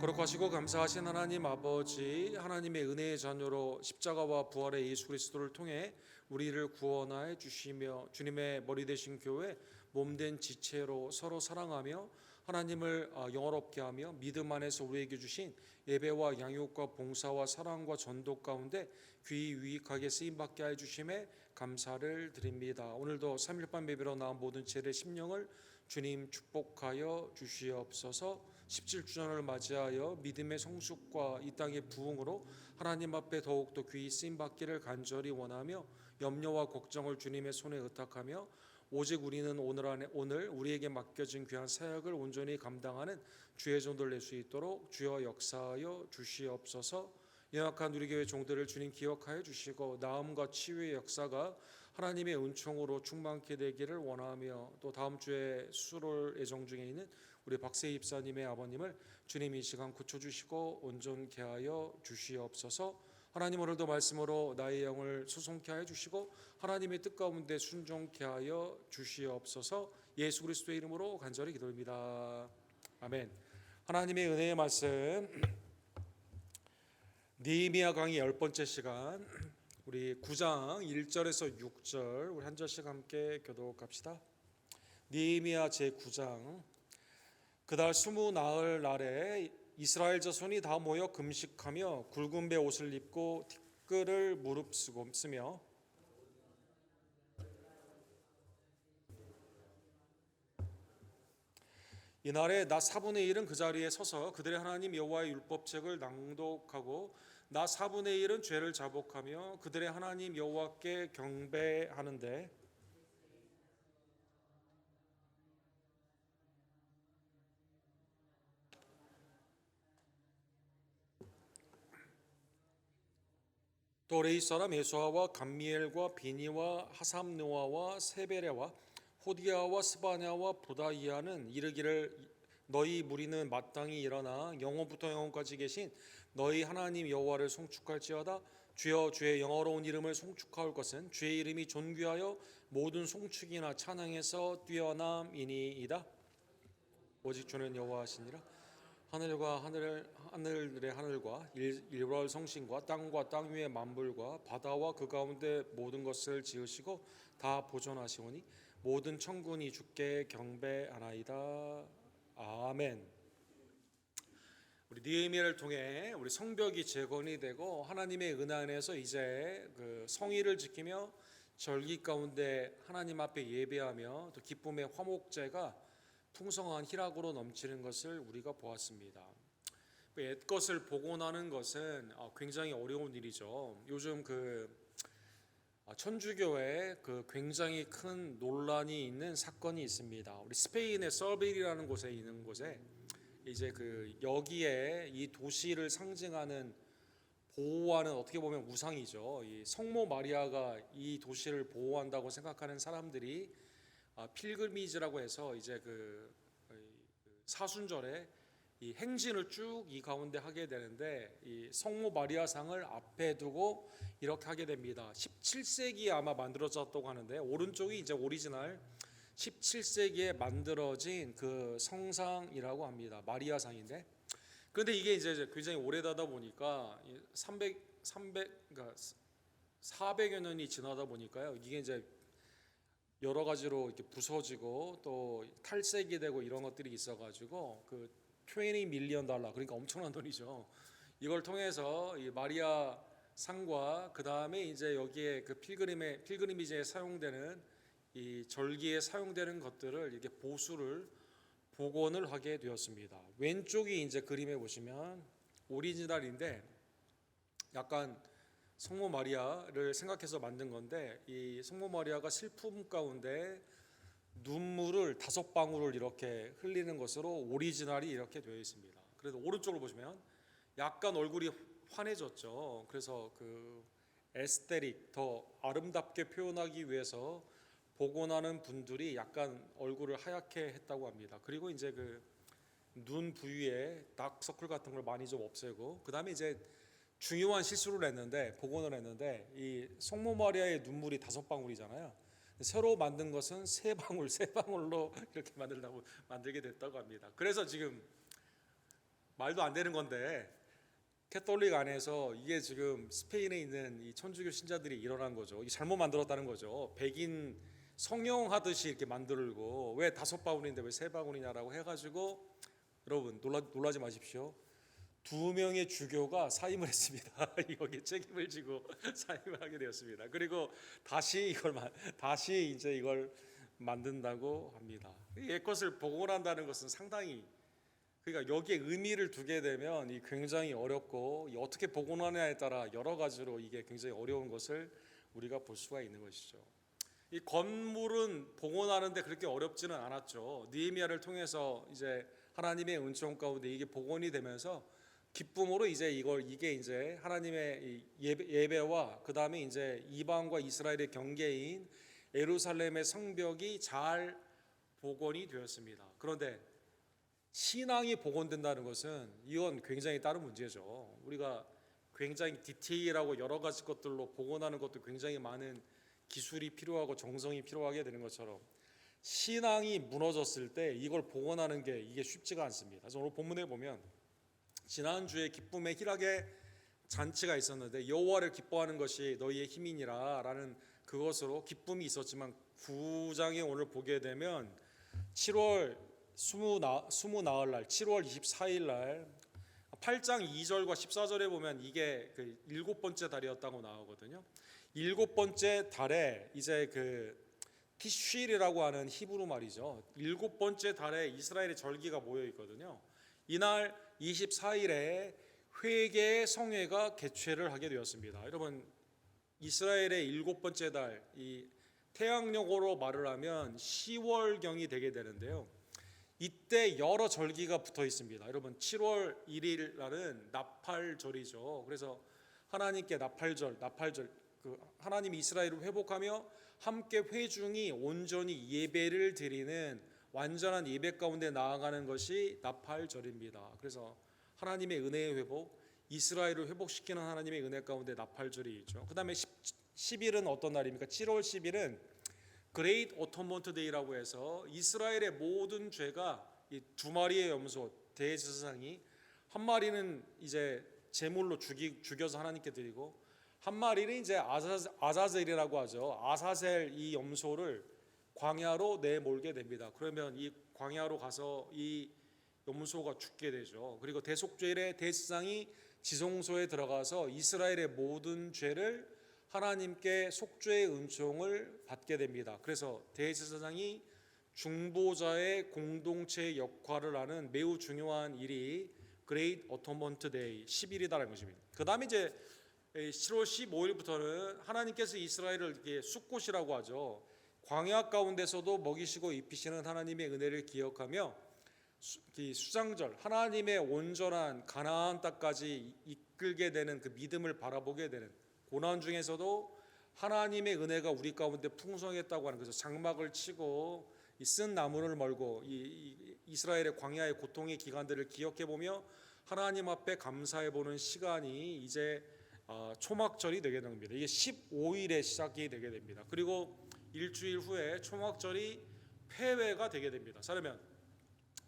거룩하시고 감사하신 하나님 아버지, 하나님의 은혜의 자녀로 십자가와 부활의 예수 그리스도를 통해 우리를 구원하여 주시며 주님의 머리 되신 교회 몸된 지체로 서로 사랑하며 하나님을 영화롭게 하며 믿음 안에서 우리에게 주신 예배와 양육과 봉사와 사랑과 전도 가운데 귀 유익하게 쓰임받게 하여 주심에 감사를 드립니다. 오늘도 3.1반 예배로 나온 모든 죄의 심령을 주님 축복하여 주시옵소서. 17주년을 맞이하여 믿음의 성숙과 이 땅의 부흥으로 하나님 앞에 더욱더 귀히 쓰임받기를 간절히 원하며 염려와 걱정을 주님의 손에 의탁하며 오직 우리는 오늘 우리에게 맡겨진 귀한 사역을 온전히 감당하는 주의 종들 낼 수 있도록 주여 역사하여 주시옵소서. 연약한 우리 교회 종들을 주님 기억하여 주시고 나음과 치유의 역사가 하나님의 은총으로 충만케 되기를 원하며, 또 다음 주에 수술 예정 중에 있는 우리 박세희 입사님의 아버님을 주님 이 시간 고쳐주시고 온전케 하여 주시옵소서. 하나님, 오늘도 말씀으로 나의 영을 수송케 하여 주시고 하나님의 뜻 가운데 순종케 하여 주시옵소서. 예수 그리스도의 이름으로 간절히 기도합니다. 아멘. 하나님의 은혜의 말씀, 느헤미야 강의 10번째 시간, 우리 9장 1절에서 6절 우리 한 절씩 함께 교독합시다. 느헤미야 제9장. 그달 20나흘 날에 이스라엘 자손이 다 모여 금식하며 굵은 배 옷을 입고 티끌을 무릅쓰며 이날에 나 4분의 1은 그 자리에 서서 그들의 하나님 여호와의 율법책을 낭독하고 나 4분의 1은 죄를 자복하며 그들의 하나님 여호와께 경배하는데, 또 레이 사람 예수아와 감미엘과 비니와 하삼느아와 세베레와 호디아와 스바냐와 부다이아는 이르기를 너희 무리는 마땅히 일어나 영원부터 영원까지 계신 너희 하나님 여호와를 송축할지어다. 주여, 주의 영어로운 이름을 송축할 것은 주의 이름이 존귀하여 모든 송축이나 찬양에서 뛰어남이니이다. 오직 주는 여호와시니라. 하늘과 하늘의 하늘과 일월 성신과 땅과 땅 위의 만물과 바다와 그 가운데 모든 것을 지으시고 다 보존하시오니 모든 천군이 주께 경배하나이다. 아멘. 우리 느헤미야를 통해 우리 성벽이 재건이 되고 하나님의 은혜 안에서 이제 그 성의를 지키며 절기 가운데 하나님 앞에 예배하며 또 기쁨의 화목제가 풍성한 희락으로 넘치는 것을 우리가 보았습니다. 옛것을 복원하는 것은 굉장히 어려운 일이죠. 요즘 천주교에 굉장히 큰 논란이 있는 사건이 있습니다. 우리 스페인의 서빌이라는 곳에 있는 곳에 이제 여기에 이 도시를 상징하는 보호하는, 어떻게 보면 우상이죠. 이 성모 마리아가 이 도시를 보호한다고 생각하는 사람들이 필그미지라고 해서 이제 사순절에 이 행진을 쭉 이 가운데 하게 되는데, 이 성모 마리아 상을 앞에 두고 이렇게 하게 됩니다. 17세기에 아마 만들어졌다고 하는데, 오른쪽이 이제 오리지널 17세기에 만들어진 그 성상이라고 합니다. 마리아 상인데, 그런데 이게 이제 굉장히 오래되다 보니까 400여 년이 지나다 보니까요, 이게 이제 여러 가지로 이렇게 부서지고 또 탈색이 되고 이런 것들이 있어가지고 $20 밀리언, 그러니까 엄청난 돈이죠. 이걸 통해서 이 마리아 상과 그 다음에 이제 여기에 필그리미지에 사용되는 이 절기에 사용되는 것들을 이렇게 복원을 하게 되었습니다. 왼쪽이 이제 그림에 보시면 오리지널인데 약간 성모 마리아를 생각해서 만든 건데, 이 성모 마리아가 슬픔 가운데 눈물을 5방울을 이렇게 흘리는 것으로 오리지널이 이렇게 되어 있습니다. 그래서 오른쪽을 보시면 약간 얼굴이 환해졌죠. 그래서 에스테릭, 더 아름답게 표현하기 위해서 복원하는 분들이 약간 얼굴을 하얗게 했다고 합니다. 그리고 이제 눈 부위에 다크서클 같은 걸 많이 좀 없애고, 그 다음에 이제 중요한 실수를 했는데, 복원을 했는데, 이 성모 마리아의 눈물이 5방울이잖아요. 새로 만든 것은 3방울로 이렇게 만들게 됐다고 합니다. 그래서 지금 말도 안 되는 건데 캐톨릭 안에서 이게 지금 스페인에 있는 이 천주교 신자들이 일어난 거죠. 이 잘못 만들었다는 거죠. 백인 성형하듯이 이렇게 만들고 왜 5바구니인데 왜 3바구니냐라고 해가지고 여러분 놀라지 마십시오. 2명의 주교가 사임을 했습니다. 여기 책임을 지고 사임을 하게 되었습니다. 그리고 다시 이제 이걸 만든다고 합니다. 옛것을 복원한다는 것은 상당히, 그러니까 여기에 의미를 두게 되면 이 굉장히 어렵고 어떻게 복원하느냐에 따라 여러 가지로 이게 굉장히 어려운 것을 우리가 볼 수가 있는 것이죠. 이 건물은 복원하는데 그렇게 어렵지는 않았죠. 느헤미야를 통해서 이제 하나님의 은총 가운데 이게 복원이 되면서 기쁨으로 이게 이제 하나님의 예배와 그 다음에 이제 이방과 이스라엘의 경계인 예루살렘의 성벽이 잘 복원이 되었습니다. 그런데 신앙이 복원된다는 것은 이건 굉장히 다른 문제죠. 우리가 굉장히 디테일하고 여러 가지 것들로 복원하는 것도 굉장히 많은 기술이 필요하고 정성이 필요하게 되는 것처럼 신앙이 무너졌을 때 이걸 복원하는 게 이게 쉽지가 않습니다. 그래서 오늘 본문에 보면 지난주에 기쁨의 희락의 잔치가 있었는데 여호와를 기뻐하는 것이 너희의 힘이니라 라는 그것으로 기쁨이 있었지만 9장에 오늘 보게 되면 7월 20나흘날 7월 24일 날 8장 2절과 14절에 보면 이게 그 7번째 달이었다고 나오거든요. 7번째 달에 이제 그 티쉔이라고 하는 히브리 말이죠. 7번째 달에 이스라엘의 절기가 모여 있거든요. 이날 24일에 회개의 성회가 개최를 하게 되었습니다. 여러분, 이스라엘의 7번째 달, 이 태양력으로 말을 하면 10월경이 되게 되는데요. 이때 여러 절기가 붙어 있습니다. 여러분, 7월 1일 날은 나팔절이죠. 그래서 하나님께 나팔절 그 하나님이 이스라엘을 회복하며 함께 회중이 온전히 예배를 드리는 완전한 예배 가운데 나아가는 것이 나팔절입니다. 그래서 하나님의 은혜의 회복, 이스라엘을 회복시키는 하나님의 은혜 가운데 나팔절이 있죠. 그 다음에 10일은 어떤 날입니까? 7월 10일은 그레이트 오토먼트 데이라고 해서 이스라엘의 모든 죄가 이 2마리의 염소 대제사장이 한 마리는 이제 제물로 죽여서 하나님께 드리고 한 마리는 이제 아자젤이라고 하죠. 아사셀 이 염소를 광야로 내몰게 됩니다. 그러면 이 광야로 가서 이 염소가 죽게 되죠. 그리고 대속죄일에 대제사장이 지성소에 들어가서 이스라엘의 모든 죄를 하나님께 속죄의 은총을 받게 됩니다. 그래서 대제사장이 중보자의 공동체 역할을 하는 매우 중요한 일이 그레이트 어토먼트 데이 10일이다라는 것입니다. 그 다음에 이제 7월 15일부터는 하나님께서 이스라엘을 이렇게 숫곳이라고 하죠. 광야 가운데서도 먹이시고 입히시는 하나님의 은혜를 기억하며 수장절, 하나님의 온전한 가나안 땅까지 이끌게 되는 그 믿음을 바라보게 되는 고난 중에서도 하나님의 은혜가 우리 가운데 풍성했다고 하는, 그래서 장막을 치고 쓴 나무를 멀고 이스라엘의 광야의 고통의 기간들을 기억해 보며 하나님 앞에 감사해 보는 시간이 이제 초막절이 되게 됩니다. 이게 15일에 시작이 되게 됩니다. 그리고 일주일 후에 초막절이 폐회가 되게 됩니다. 그러면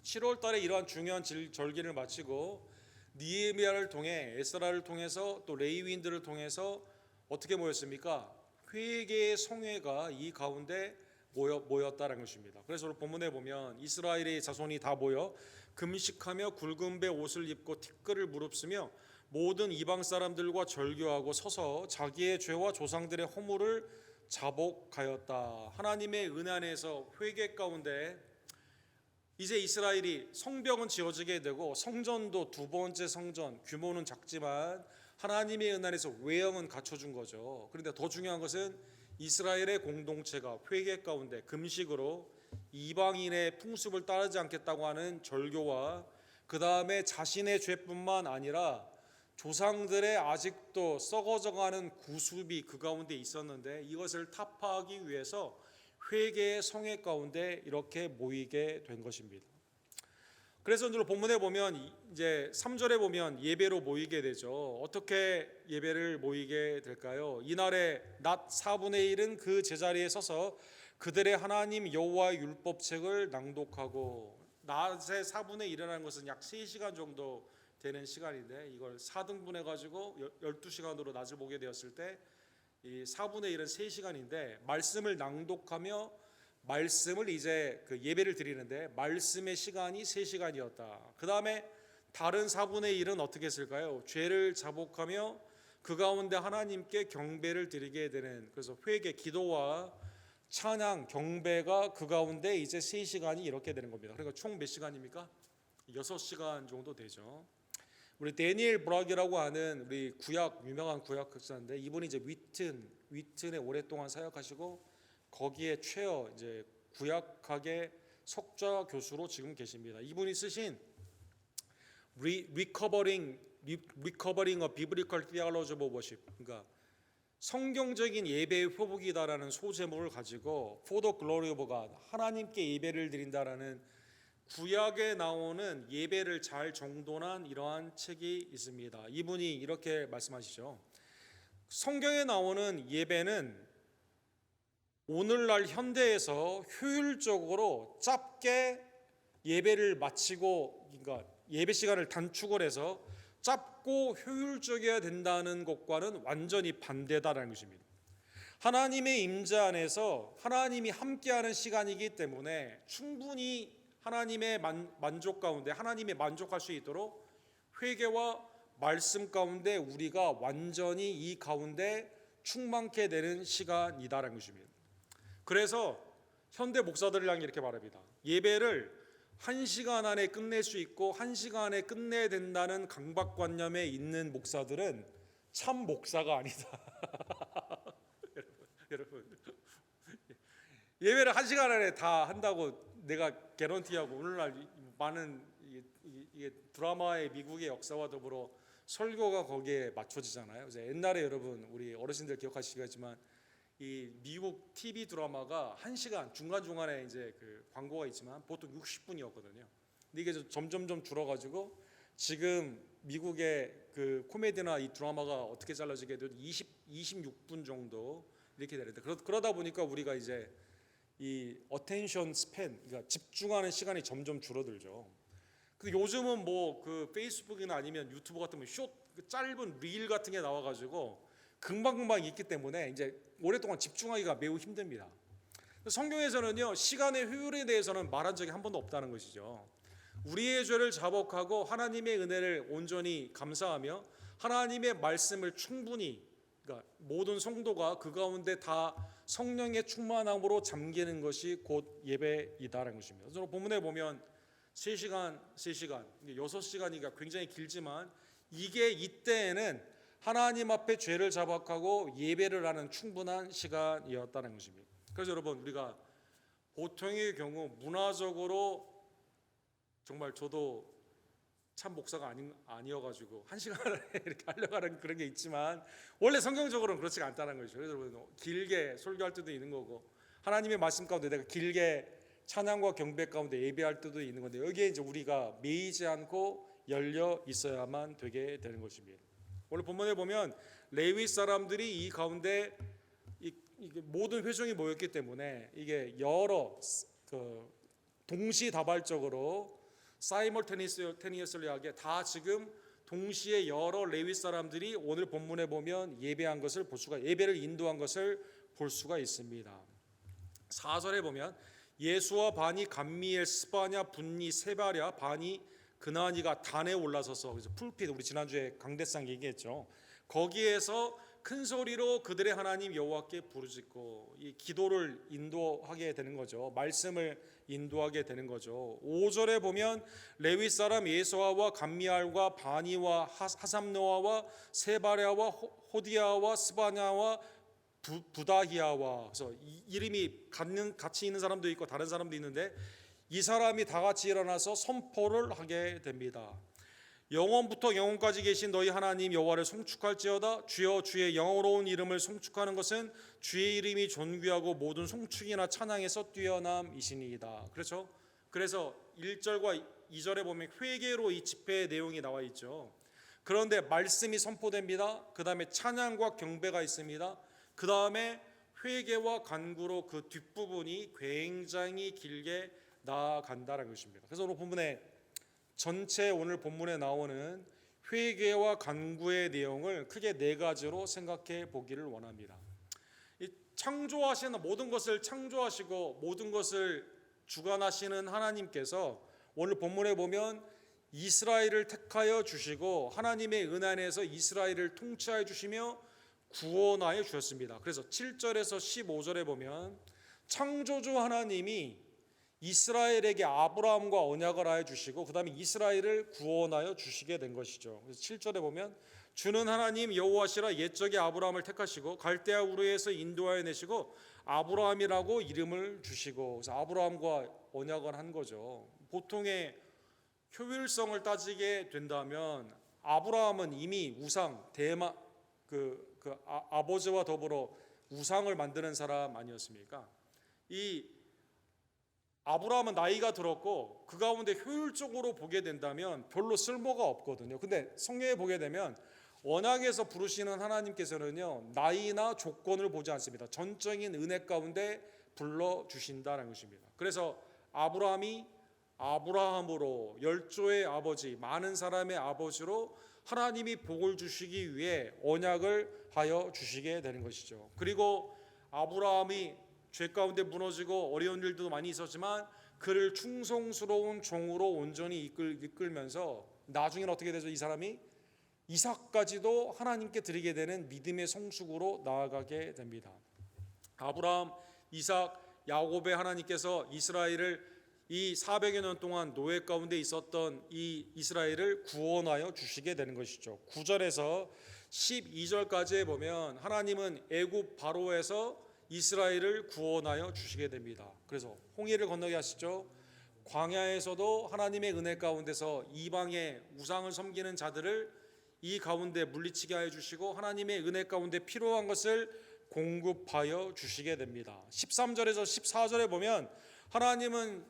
7월 달에 이러한 중요한 절기를 마치고 느헤미야를 통해 에스라를 통해서 또 레위인들을 통해서 어떻게 모였습니까? 회개의 성회가 이 가운데 모였다는 것입니다. 그래서 오늘 본문에 보면 이스라엘의 자손이 다 모여 금식하며 굵은 배 옷을 입고 티끌을 무릅쓰며 모든 이방 사람들과 절교하고 서서 자기의 죄와 조상들의 허물을 자복하였다. 하나님의 은혜 안에서 회개 가운데 이제 이스라엘이 성벽은 지어지게 되고 성전도 2번째 성전, 규모는 작지만 하나님의 은혜 안에서 외형은 갖춰준 거죠. 그런데 더 중요한 것은 이스라엘의 공동체가 회개 가운데 금식으로 이방인의 풍습을 따르지 않겠다고 하는 절교와 그 다음에 자신의 죄뿐만 아니라 조상들의 아직도 썩어져가는 구습이 그 가운데 있었는데 이것을 타파하기 위해서 회개의 성회 가운데 이렇게 모이게 된 것입니다. 그래서 오늘 본문에 보면 이제 3절에 보면 예배로 모이게 되죠. 어떻게 예배를 모이게 될까요? 이날에 낮 4분의 1은 그 제자리에 서서 그들의 하나님 여호와의 율법책을 낭독하고, 낮에 4분의 1이라는 것은 약 3시간 정도 되는 시간인데 이걸 4등분해 가지고 12시간으로 낮을 보게 되었을 때 이 4분의 1은 3시간인데 말씀을 낭독하며 말씀을 이제 그 예배를 드리는데 말씀의 시간이 3시간이었다. 그 다음에 다른 4분의 1은 어떻게 했을까요? 죄를 자복하며 그 가운데 하나님께 경배를 드리게 되는, 그래서 회개, 기도와 찬양, 경배가 그 가운데 이제 3시간이 이렇게 되는 겁니다. 그러니까 총 몇 시간입니까? 6시간 정도 되죠. 우리 데니엘 브락이라고 하는 우리 유명한 구약 학자인데 이분이 이제 위튼에 오랫동안 사역하시고 거기에 최어 이제 구약학의 석좌 교수로 지금 계십니다. 이분이 쓰신 Recovering a Biblical Theology of Worship, 그러니까 성경적인 예배의 회복이다라는 소제목을 가지고 For the Glory of God, 하나님께 예배를 드린다라는 구약에 나오는 예배를 잘 정돈한 이러한 책이 있습니다. 이분이 이렇게 말씀하시죠. 성경에 나오는 예배는 오늘날 현대에서 효율적으로 짧게 예배를 마치고, 그러니까 예배 시간을 단축을 해서 짧고 효율적이어야 된다는 것과는 완전히 반대다라는 것입니다. 하나님의 임재 안에서 하나님이 함께하는 시간이기 때문에 충분히 하나님의 만족 가운데 하나님이 만족할 수 있도록 회개와 말씀 가운데 우리가 완전히 이 가운데 충만케 되는 시간이다라는 것입니다. 그래서 현대 목사들을 향해 이렇게 말합니다. 예배를 1시간 안에 끝낼 수 있고 1시간 안에 끝내야 된다는 강박관념에 있는 목사들은 참 목사가 아니다. 여러분, 예배를 1시간 안에 다 한다고 내가 개런티하고 오늘날 많은 이게 드라마의 미국의 역사와 더불어 설교가 거기에 맞춰지잖아요. 그래서 옛날에 여러분 우리 어르신들 기억하시겠지만 이 미국 TV 드라마가 1시간 중간중간에 이제 그 광고가 있지만 보통 60분이었거든요. 근데 이게 점점점 줄어가지고 지금 미국의 그 코미디나 이 드라마가 어떻게 잘라지게 돼도 26분 정도 이렇게 되는데 그러다 보니까 우리가 이제 이 어텐션 스팬, 그러니까 집중하는 시간이 점점 줄어들죠. 근데 요즘은 뭐 그 페이스북이나 아니면 유튜브 같은 뭐 짧은 릴 같은 게 나와가지고 금방금방 있기 때문에 이제 오랫동안 집중하기가 매우 힘듭니다. 성경에서는요 시간의 효율에 대해서는 말한 적이 한 번도 없다는 것이죠. 우리의 죄를 자복하고 하나님의 은혜를 온전히 감사하며 하나님의 말씀을 충분히, 그러니까 모든 성도가 그 가운데 다 성령의 충만함으로 잠기는 것이 곧 예배이다라는 것입니다. 그래서 본문에 보면 3시간, 6시간이니까 굉장히 길지만 이게 이때에는 하나님 앞에 죄를 자복하고 예배를 하는 충분한 시간이었다는 것입니다. 그래서 여러분 우리가 보통의 경우 문화적으로 정말 저도 참 목사가 아니어가지고 1시간을 이렇게 하려고 하는 그런 게 있지만 원래 성경적으로는 그렇지가 않다는 거죠. 그래서 여러분 길게 설교할 때도 있는 거고 하나님의 말씀 가운데 내가 길게 찬양과 경배 가운데 예배할 때도 있는 건데 여기에 이제 우리가 매이지 않고 열려 있어야만 되게 되는 것입니다. 오늘 본문에 보면 레위 사람들이 이 가운데 이게 모든 회중이 모였기 때문에 이게 여러 동시다발적으로 사이멀테니어슬리하게 다 지금 동시에 여러 레위 사람들이 오늘 본문에 보면 예배한 것을 볼 수가, 예배를 인도한 것을 볼 수가 있습니다. 4절에 보면 예수와 바니 감미엘 스바냐 분니 세바랴 바니 그나니가 단에 올라서서, 그래서 풀핏, 우리 지난주에 강대상 얘기했죠. 거기에서 큰 소리로 그들의 하나님 여호와께 부르짖고 이 기도를 인도하게 되는 거죠. 말씀을 인도하게 되는 거죠. 5절에 보면 레위 사람 예수아와 감미알과 바니와 하삼노아와 세바랴와 호디아와 스바냐와 부다히아와, 그래서 이름이 같이 있는 사람도 있고 다른 사람도 있는데 이 사람이 다 같이 일어나서 선포를 하게 됩니다. 영원부터 영원까지 계신 너희 하나님 여호와를 송축할지어다. 주여 주의 영어로운 이름을 송축하는 것은 주의 이름이 존귀하고 모든 송축이나 찬양에서 뛰어남이시니이다. 그렇죠? 그래서 1절과 2절에 보면 회개로 이 집회의 내용이 나와 있죠. 그런데 말씀이 선포됩니다. 그 다음에 찬양과 경배가 있습니다. 그 다음에 회개와 간구로 그 뒷부분이 굉장히 길게 나아간다는 것입니다. 그래서 오늘 본문에 전체 오늘 본문에 나오는 회개와 간구의 내용을 크게 네 가지로 생각해 보기를 원합니다. 이 창조하시는 모든 것을 창조하시고 모든 것을 주관하시는 하나님께서 오늘 본문에 보면 이스라엘을 택하여 주시고 하나님의 은혜 안에서 이스라엘을 통치하여 주시며 구원하여 주셨습니다. 그래서 7절에서 15절에 보면 창조주 하나님이 이스라엘에게 아브라함과 언약을 하여 주시고 그 다음에 이스라엘을 구원하여 주시게 된 것이죠. 그래서 7절에 보면 주는 하나님 여호와시라 옛적에 아브라함을 택하시고 갈대아 우르에서 인도하여 내시고 아브라함이라고 이름을 주시고, 그래서 아브라함과 언약을 한 거죠. 보통의 효율성을 따지게 된다면 아브라함은 이미 우상 아버지와 더불어 우상을 만드는 사람 아니었습니까? 이 아브라함은 나이가 들었고 그 가운데 효율적으로 보게 된다면 별로 쓸모가 없거든요. 근데 성경에 보게 되면 언약에서 부르시는 하나님께서는요, 나이나 조건을 보지 않습니다. 전적인 은혜 가운데 불러주신다는 것입니다. 그래서 아브라함이 아브라함으로 열조의 아버지, 많은 사람의 아버지로 하나님이 복을 주시기 위해 언약을 하여 주시게 되는 것이죠. 그리고 아브라함이 죄 가운데 무너지고 어려운 일도 많이 있었지만 그를 충성스러운 종으로 온전히 이끌면서 나중에는 어떻게 되죠? 이 사람이 이삭까지도 하나님께 드리게 되는 믿음의 성숙으로 나아가게 됩니다. 아브라함, 이삭, 야곱의 하나님께서 이스라엘을 이 400여 년 동안 노예 가운데 있었던 이 이스라엘을 구원하여 주시게 되는 것이죠. 9절에서 12절까지에 보면 하나님은 애굽 바로에서 이스라엘을 구원하여 주시게 됩니다. 그래서 홍해를 건너게 하시죠. 광야에서도 하나님의 은혜 가운데서 이방의 우상을 섬기는 자들을 이 가운데 물리치게 하여 주시고 하나님의 은혜 가운데 필요한 것을 공급하여 주시게 됩니다. 13절에서 14절에 보면 하나님은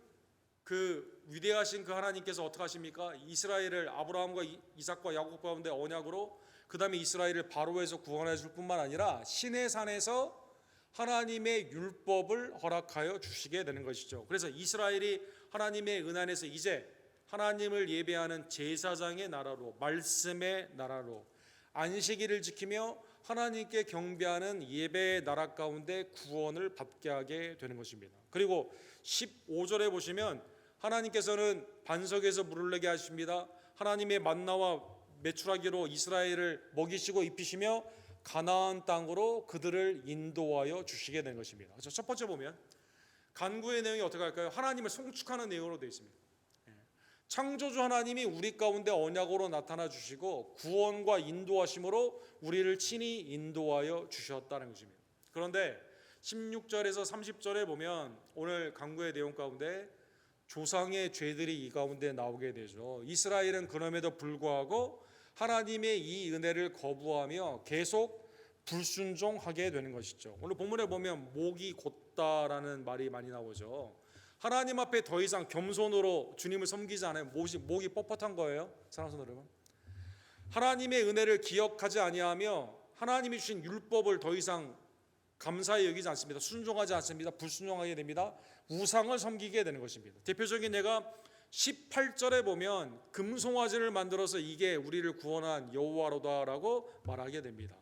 그 위대하신 그 하나님께서 어떻게 하십니까? 이스라엘을 아브라함과 이삭과 야곱 가운데 언약으로, 그 다음에 이스라엘을 바로에서 구원해 줄 뿐만 아니라 시내산에서 하나님의 율법을 허락하여 주시게 되는 것이죠. 그래서 이스라엘이 하나님의 은혜 안에서 이제 하나님을 예배하는 제사장의 나라로, 말씀의 나라로, 안식일을 지키며 하나님께 경배하는 예배의 나라 가운데 구원을 받게 하게 되는 것입니다. 그리고 15절에 보시면 하나님께서는 반석에서 물을 내게 하십니다. 하나님의 만나와 메추라기로 이스라엘을 먹이시고 입히시며 가나안 땅으로 그들을 인도하여 주시게 된 것입니다. 그래서 첫 번째 보면 간구의 내용이 어떻게 할까요? 하나님을 송축하는 내용으로 되어 있습니다. 창조주 하나님이 우리 가운데 언약으로 나타나 주시고 구원과 인도하심으로 우리를 친히 인도하여 주셨다는 것입니다. 그런데 16절에서 30절에 보면 오늘 간구의 내용 가운데 조상의 죄들이 이 가운데 나오게 되죠. 이스라엘은 그럼에도 불구하고 하나님의 이 은혜를 거부하며 계속 불순종하게 되는 것이죠. 오늘 본문에 보면 목이 곧다라는 말이 많이 나오죠. 하나님 앞에 더 이상 겸손으로 주님을 섬기지 않아요. 목이 뻣뻣한 거예요. 사랑하는 여러분, 하나님의 은혜를 기억하지 아니하며 하나님이 주신 율법을 더 이상 감사히 여기지 않습니다. 순종하지 않습니다. 불순종하게 됩니다. 우상을 섬기게 되는 것입니다. 대표적인 예가 18절에 보면 금송아지를 만들어서 이게 우리를 구원한 여호와로다라고 말하게 됩니다.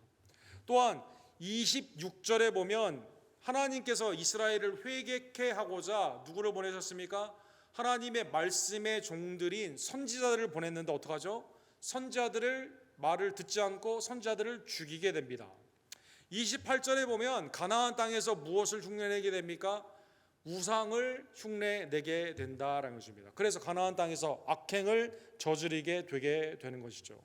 또한 26절에 보면 하나님께서 이스라엘을 회개케 하고자 누구를 보내셨습니까? 하나님의 말씀의 종들인 선지자들을 보냈는데 어떡하죠? 선지자들을 말을 듣지 않고 선지자들을 죽이게 됩니다. 28절에 보면 가나안 땅에서 무엇을 흉내내게 됩니까? 우상을 흉내내게 된다라는 것입니다. 그래서 가나안 땅에서 악행을 저지르게 되게 되는 것이죠.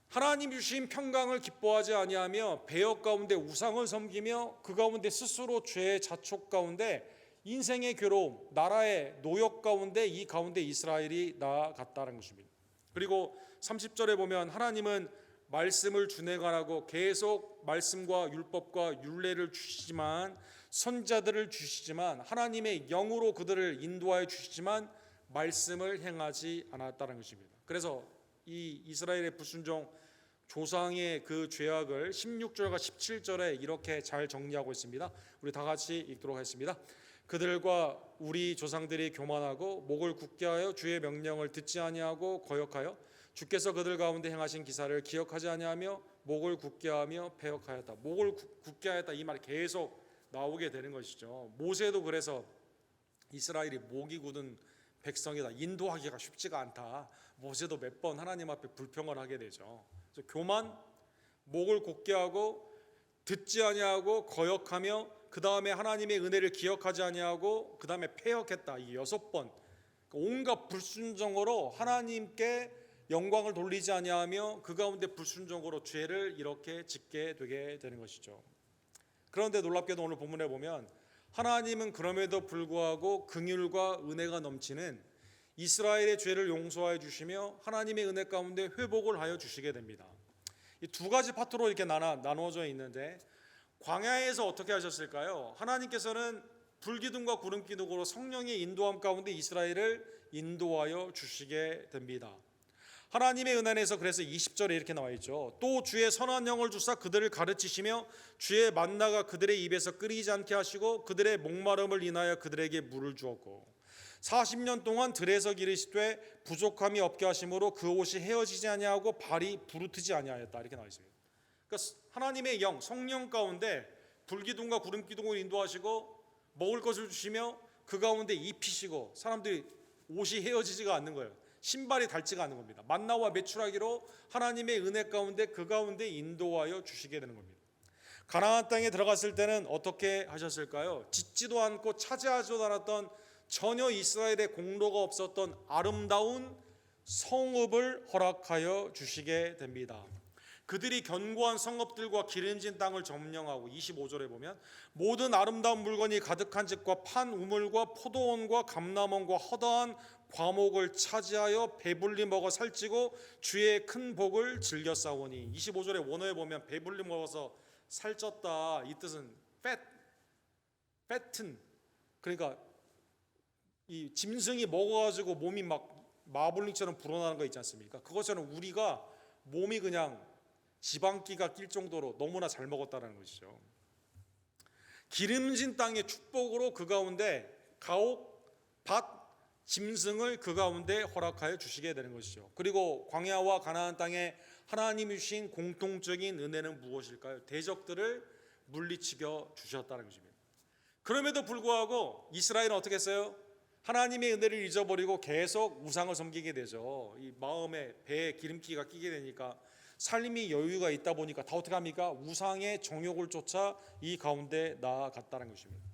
하나님 주신 평강을 기뻐하지 아니하며 배역 가운데 우상을 섬기며 그 가운데 스스로 죄의 자촉 가운데 인생의 괴로움, 나라의 노역 가운데 이 가운데 이스라엘이 나아갔다는 것입니다. 그리고 30절에 보면 하나님은 말씀을 준행하라고 계속 말씀과 율법과 율례를 주시지만 선지자들을 주시지만 하나님의 영으로 그들을 인도하여 주시지만 말씀을 행하지 않았다는 것입니다. 그래서 이 이스라엘의 불순종 조상의 그 죄악을 16절과 17절에 이렇게 잘 정리하고 있습니다. 우리 다 같이 읽도록 하겠습니다. 그들과 우리 조상들이 교만하고 목을 굳게 하여 주의 명령을 듣지 아니하고 거역하여 주께서 그들 가운데 행하신 기사를 기억하지 아니하며 목을 굳게 하며 패역하였다. 목을 굳게 하였다, 이 말이 계속 나오게 되는 것이죠. 모세도 그래서 이스라엘이 목이 굳은 백성이다, 인도하기가 쉽지가 않다, 모세도 몇 번 하나님 앞에 불평을 하게 되죠. 그래서 교만, 목을 굳게 하고 듣지 아니하고 거역하며 그 다음에 하나님의 은혜를 기억하지 아니하고 그 다음에 패역했다, 이 6번 온갖 불순종으로 하나님께 영광을 돌리지 아니하며 그 가운데 불순종으로 죄를 이렇게 짓게 되게 되는 것이죠. 그런데 놀랍게도 오늘 본문에 보면 하나님은 그럼에도 불구하고 긍휼과 은혜가 넘치는 이스라엘의 죄를 용서하여 주시며 하나님의 은혜 가운데 회복을 하여 주시게 됩니다. 이 두 가지 파트로 이렇게 나누어져 있는데, 광야에서 어떻게 하셨을까요? 하나님께서는 불기둥과 구름기둥으로 성령의 인도함 가운데 이스라엘을 인도하여 주시게 됩니다. 하나님의 은혜 안에서 그래서 20절에 이렇게 나와 있죠. 또 주의 선한 영을 주사 그들을 가르치시며 주의 만나가 그들의 입에서 끓이지 않게 하시고 그들의 목마름을 인하여 그들에게 물을 주었고 40년 동안 들에서 기르시되 부족함이 없게 하심으로 그 옷이 헤어지지 아니하고 발이 부르트지 아니하였다, 이렇게 나와 있습니다. 그러니까 하나님의 영, 성령 가운데 불기둥과 구름기둥을 인도하시고 먹을 것을 주시며 그 가운데 입히시고 사람들이 옷이 헤어지지가 않는 거예요. 신발이 닳지가 않는 겁니다. 만나와 메추라기로 하나님의 은혜 가운데 그 가운데 인도하여 주시게 되는 겁니다. 가나안 땅에 들어갔을 때는 어떻게 하셨을까요? 짓지도 않고 차지하지도 않았던, 전혀 이스라엘의 공로가 없었던 아름다운 성읍을 허락하여 주시게 됩니다. 그들이 견고한 성읍들과 기름진 땅을 점령하고 25절에 보면 모든 아름다운 물건이 가득한 집과 판 우물과 포도원과 감람원과 허다한 과목을 차지하여 배불리 먹어 살찌고 주의 큰 복을 즐겨 싸우니, 25절의 원어에 보면 배불리 먹어서 살쪘다, 이 뜻은 fatten, 그러니까 이 짐승이 먹어가지고 몸이 막 마블링처럼 불어나는 거 있지 않습니까? 그것처럼 우리가 몸이 그냥 지방기가 낄 정도로 너무나 잘 먹었다는 것이죠. 기름진 땅의 축복으로 그 가운데 가옥, 밭, 짐승을 그 가운데 허락하여 주시게 되는 것이죠. 그리고 광야와 가나안 땅에 하나님이 주신 공통적인 은혜는 무엇일까요? 대적들을 물리치겨 주셨다는 것입니다. 그럼에도 불구하고 이스라엘은 어떻게 했어요? 하나님의 은혜를 잊어버리고 계속 우상을 섬기게 되죠. 이 마음에, 배에 기름기가 끼게 되니까, 삶이 여유가 있다 보니까 다 어떻게 합니까? 우상의 정욕을 쫓아 이 가운데 나아갔다는 것입니다.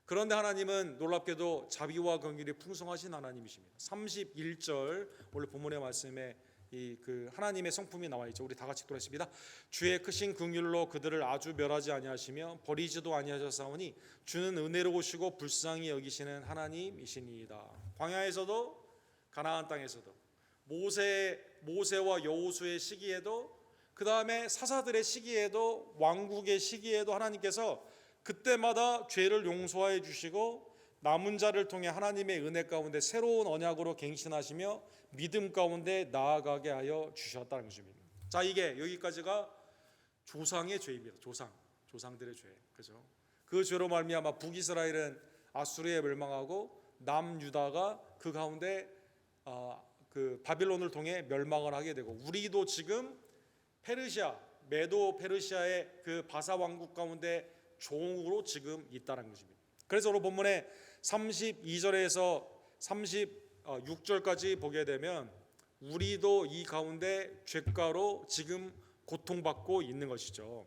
그런데 하나님은 놀랍게도 자비와 긍휼이 풍성하신 하나님이십니다. 31절 오늘 본문의 말씀에 그 하나님의 성품이 나와 있죠. 우리 다 같이 읽겠습니다. 주의 크신 긍휼로 그들을 아주 멸하지 아니하시며 버리지도 아니하셨사오니 주는 은혜로우시고 불쌍히 여기시는 하나님이시니이다. 광야에서도 가나안 땅에서도 모세와 여호수의 시기에도, 그 다음에 사사들의 시기에도, 왕국의 시기에도 하나님께서 그때마다 죄를 용서해 주시고 남은 자를 통해 하나님의 은혜 가운데 새로운 언약으로 갱신하시며 믿음 가운데 나아가게 하여 주셨다는 것입니다. 자, 이게 여기까지가 조상의 죄입니다. 조상들의 죄, 그죠? 그 죄로 말미암아 북이스라엘은 아수르에 멸망하고 남유다가 그 가운데 그 바빌론을 통해 멸망을 하게 되고, 우리도 지금 페르시아, 메도 페르시아의 그 바사 왕국 가운데 종으로 지금 있다는 것입니다. 그래서 오늘 본문에 32절에서 36절까지 보게 되면 우리도 이 가운데 죄가로 지금 고통받고 있는 것이죠.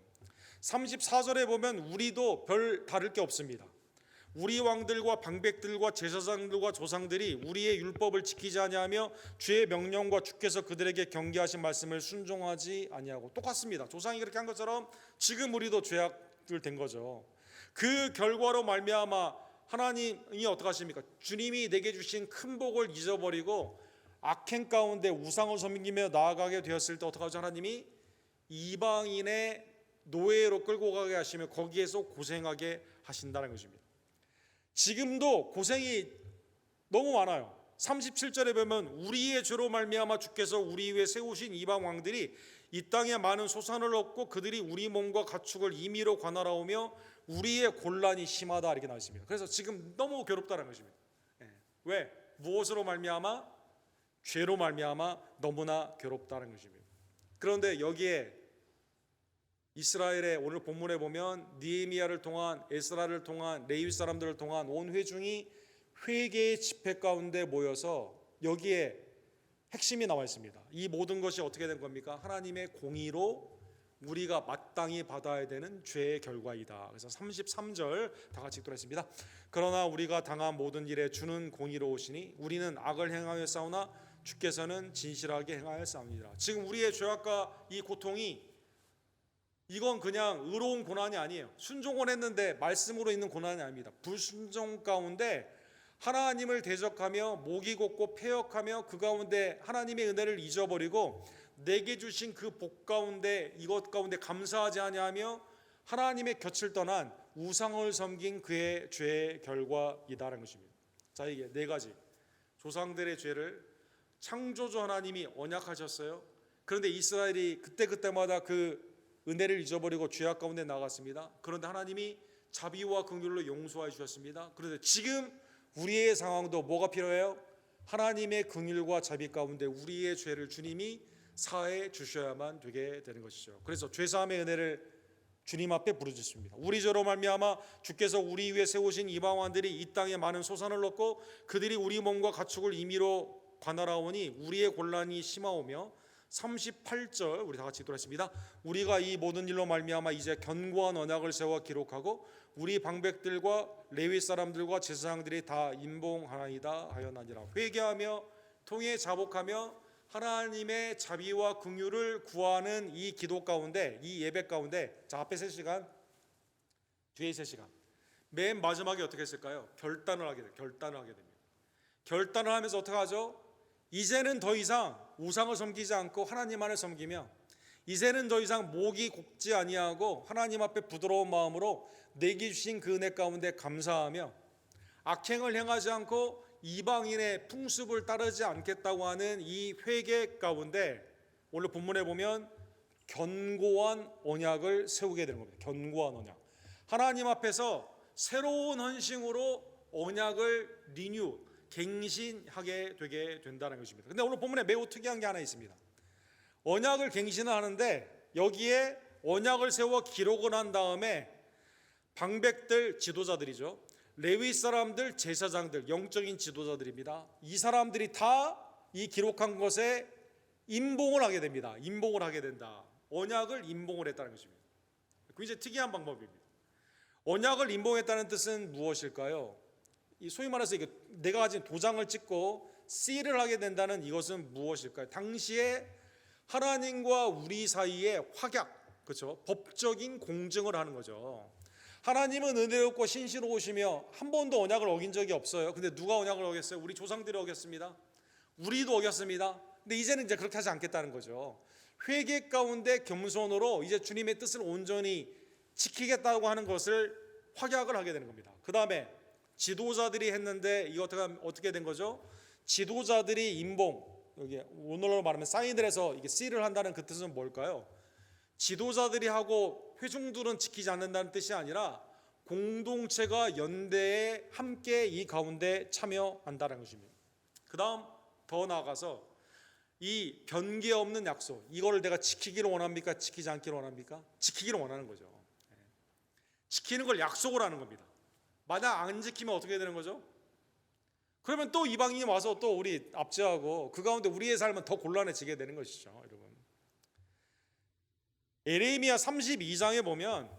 34절에 보면 우리도 별 다를 게 없습니다. 우리 왕들과 방백들과 제사장들과 조상들이 우리의 율법을 지키지 아니하며 주의 명령과 주께서 그들에게 경계하신 말씀을 순종하지 아니하고, 똑같습니다. 조상이 그렇게 한 것처럼 지금 우리도 죄악들 된 거죠. 그 결과로 말미암아 하나님이 어떻게 하십니까? 주님이 내게 주신 큰 복을 잊어버리고 악행 가운데 우상을 섬기며 나아가게 되었을 때 어떻게 하죠? 하나님이 이방인의 노예로 끌고 가게 하시며 거기에서 고생하게 하신다는 것입니다. 지금도 고생이 너무 많아요. 37절에 보면 우리의 죄로 말미암아 주께서 우리 위에 세우신 이방 왕들이 이 땅에 많은 소산을 얻고 그들이 우리 몸과 가축을 임의로 관할하오며 우리의 곤란이 심하다 이렇게 나와 있습니다. 그래서 지금 너무 괴롭다는 것입니다. 왜? 무엇으로 말미암아? 죄로 말미암아 너무나 괴롭다는 것입니다. 그런데 여기에 이스라엘의 오늘 본문에 보면 느헤미야를 통한, 에스라를 통한, 레위 사람들을 통한 온 회중이 회개의 집회 가운데 모여서 여기에 핵심이 나와 있습니다. 이 모든 것이 어떻게 된 겁니까? 하나님의 공의로 우리가 마땅히 받아야 되는 죄의 결과이다. 그래서 33절 다 같이 읽도록 그러나 우리가 당한 모든 일에 주는 공의로우시니 우리는 악을 행하여 싸우나 주께서는 진실하게 행하여 싸웁니다. 지금 우리의 죄악과 이 고통이 이건 그냥 의로운 고난이 아니에요. 순종을 했는데 말씀으로 있는 고난이 아닙니다. 불순종 가운데 하나님을 대적하며 목이 곧고 패역하며 그 가운데 하나님의 은혜를 잊어버리고 내게 주신 그 복 가운데 이것 가운데 감사하지 아니하며 하나님의 곁을 떠난 우상을 섬긴 그의 죄의 결과이다라는 것입니다. 자, 이게 네 가지 조상들의 죄를 창조주 하나님이 언약하셨어요. 그런데 이스라엘이 그때마다 그 은혜를 잊어버리고 죄악 가운데 나갔습니다. 그런데 하나님이 자비와 긍휼로 용서해 주셨습니다. 그런데 지금 우리의 상황도 뭐가 필요해요? 하나님의 긍휼과 자비 가운데 우리의 죄를 주님이 사해 주셔야만 되게 되는 것이죠. 그래서 죄사함의 은혜를 주님 앞에 부르짖습니다. 우리 죄로 말미암아 주께서 우리 위에 세우신 이방원들이 이 땅에 많은 소산을 얻고 그들이 우리 몸과 가축을 임의로 관할하오니 우리의 곤란이 심하오며 38절 우리 다 같이 읽도록 우리가 이 모든 일로 말미암아 이제 견고한 언약을 세워 기록하고 우리 방백들과 레위 사람들과 제사장들이 다 임봉하나이다 하였나니라. 회개하며 통해 자복하며 하나님의 자비와 긍휼을 구하는 이 기도 가운데, 이 예배 가운데, 자, 앞에 3시간, 뒤에 3시간, 맨 마지막에 어떻게 했을까요? 결단을 하게 됩니다. 결단을 하면서 어떻게 하죠? 이제는 더 이상 우상을 섬기지 않고 하나님만을 섬기며 이제는 더 이상 목이 곱지 아니하고 하나님 앞에 부드러운 마음으로 내게 주신 그 은혜 가운데 감사하며 악행을 행하지 않고 이방인의 풍습을 따르지 않겠다고 하는 이 회개 가운데 오늘 본문에 보면 견고한 언약을 세우게 되는 겁니다. 견고한 언약. 하나님 앞에서 새로운 헌신으로 언약을 리뉴, 갱신하게 되게 된다는 것입니다. 근데 오늘 본문에 매우 특이한 게 하나 있습니다. 언약을 갱신을 하는데 여기에 언약을 세워 기록을 한 다음에 방백들 지도자들이죠. 레위 사람들, 제사장들, 영적인 지도자들입니다. 이 사람들이 다 이 기록한 것에 임봉을 하게 됩니다. 임봉을 하게 된다. 언약을 임봉을 했다는 것입니다. 굉장히 특이한 방법입니다. 언약을 임봉했다는 뜻은 무엇일까요? 이 소위 말해서 이게 내가 가진 도장을 찍고 씨를 하게 된다는 이것은 무엇일까요? 당시에 하나님과 우리 사이에 확약, 그렇죠? 법적인 공증을 하는 거죠. 하나님은 은혜롭고 신실하시며 한 번도 언약을 어긴 적이 없어요. 근데 누가 언약을 어겼어요? 우리 조상들이 어겼습니다. 우리도 어겼습니다. 근데 이제는 이제 그렇게 하지 않겠다는 거죠. 회개 가운데 겸손으로 이제 주님의 뜻을 온전히 지키겠다고 하는 것을 확약을 하게 되는 겁니다. 그 다음에 지도자들이 했는데 이거 어떻게 된 거죠? 지도자들이 임봉, 여기 오늘로 말하면 사인을 해서 이게 씨를 한다는 그 뜻은 뭘까요? 지도자들이 하고 회중들은 지키지 않는다는 뜻이 아니라 공동체가 연대에 함께 이 가운데 참여한다는 것입니다. 그 다음 더 나아가서 이 변개 없는 약속, 이거를 내가 지키기를 원합니까? 지키지 않기를 원합니까? 지키기를 원하는 거죠. 지키는 걸 약속을 하는 겁니다. 만약 안 지키면 어떻게 되는 거죠? 그러면 또 이방인이 와서 또 우리 압제하고 그 가운데 우리의 삶은 더 곤란해지게 되는 것이죠, 여러분. 에레미야 32장에 보면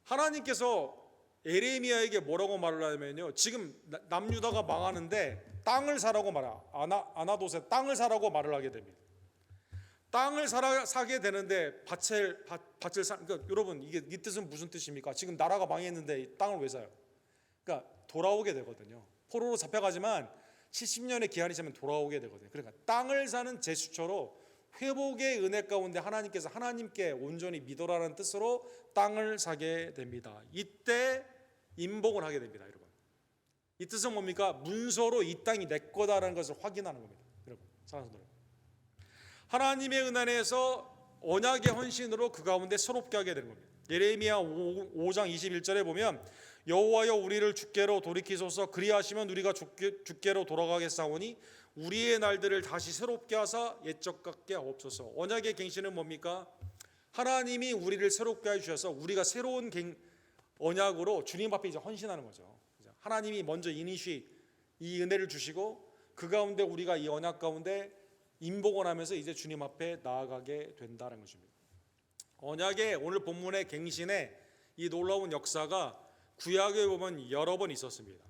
하나님께서 에레미야에게 뭐라고 말을 하냐면요, 지금 남유다가 망하는데 땅을 사라고 아나돗에 땅을 사라고 말을 하게 됩니다. 땅을 사게 되는데 밭을 그러니까 여러분 이게 이 뜻은 무슨 뜻입니까? 지금 나라가 망했는데 땅을 왜 사요? 그러니까 돌아오게 되거든요. 포로로 잡혀가지만 70년의 기한이 지나면 돌아오게 되거든요. 그러니까 땅을 사는 제스처로 회복의 은혜 가운데 하나님께서 하나님께 온전히 믿어라는 뜻으로 땅을 사게 됩니다. 이때 임봉을 하게 됩니다, 여러분. 이 뜻은 뭡니까? 문서로 이 땅이 내 거다라는 것을 확인하는 겁니다, 여러분. 사랑하는 여러분. 하나님의 은혜 안에서 언약의 헌신으로 그 가운데 새롭게 하게 되는 겁니다. 예레미야 5장 21절에 보면 여호와여 우리를 주께로 돌이키소서 그리하시면 우리가 주께로 돌아가겠사오니 우리의 날들을 다시 새롭게 하사 옛적 같게 하옵소서. 언약의 갱신은 뭡니까? 하나님이 우리를 새롭게 해주셔서 우리가 새로운 언약으로 주님 앞에 이제 헌신하는 거죠. 하나님이 먼저 이니시 이 은혜를 주시고 그 가운데 우리가 이 언약 가운데 인복을 하면서 이제 주님 앞에 나아가게 된다는 것입니다. 언약의 오늘 본문의 갱신의 이 놀라운 역사가 구약에 보면 여러 번 있었습니다.